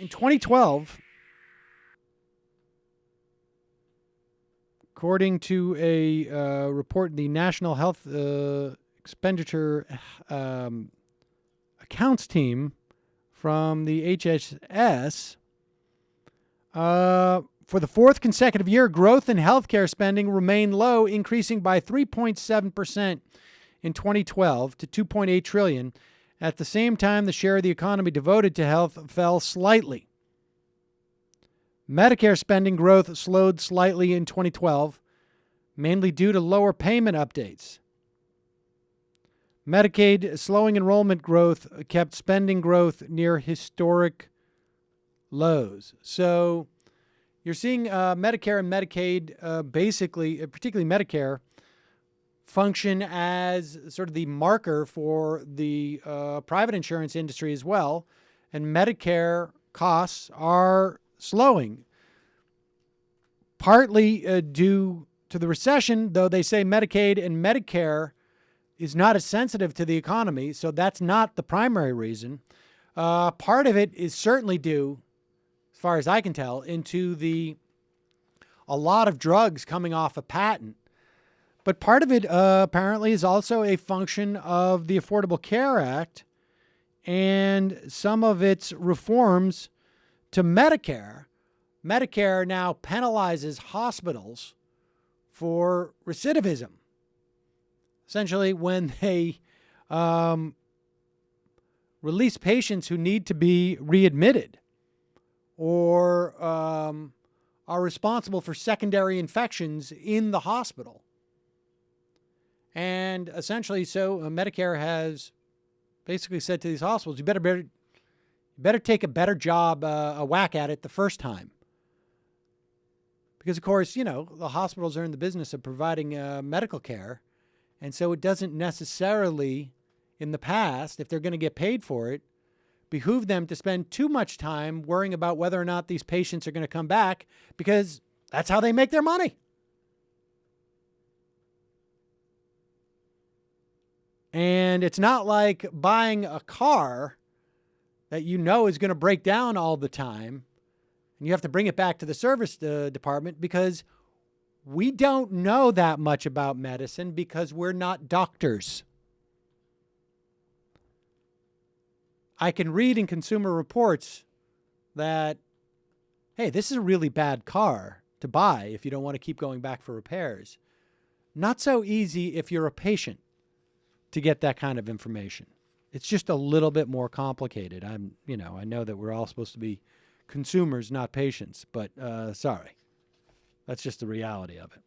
In 2012, according to a report in the National Health Expenditure Accounts team from the HHS, for the fourth consecutive year, growth in healthcare spending remained low, increasing by 3.7% in 2012 to $2.8 trillion. At the same time, the share of the economy devoted to health fell slightly. Medicare spending growth slowed slightly in 2012, mainly due to lower payment updates. Medicaid slowing enrollment growth kept spending growth near historic lows. So you're seeing Medicare and Medicaid basically, particularly Medicare, function as sort of the marker for the private insurance industry as well. And Medicare costs are slowing, partly due to the recession, though they say Medicaid and Medicare is not as sensitive to the economy, so that's not the primary reason. Part of it is certainly due, as far as I can tell, into a lot of drugs coming off a patent. But part of it apparently is also a function of the Affordable Care Act and some of its reforms to Medicare. Medicare now penalizes hospitals for recidivism. Essentially, when they release patients who need to be readmitted or are responsible for secondary infections in the hospital. And essentially, so Medicare has basically said to these hospitals, you better take a better job, a whack at it the first time. Because, of course, you know, the hospitals are in the business of providing medical care. And so it doesn't necessarily, in the past, if they're going to get paid for it, behoove them to spend too much time worrying about whether or not these patients are going to come back, because that's how they make their money. And it's not like buying a car that you know is going to break down all the time, and you have to bring it back to the service department, because we don't know that much about medicine because we're not doctors. I can read in Consumer Reports that, hey, this is a really bad car to buy if you don't want to keep going back for repairs. Not so easy if you're a patient to get that kind of information. It's just a little bit more complicated. I know that we're all supposed to be consumers, not patients, but sorry. That's just the reality of it.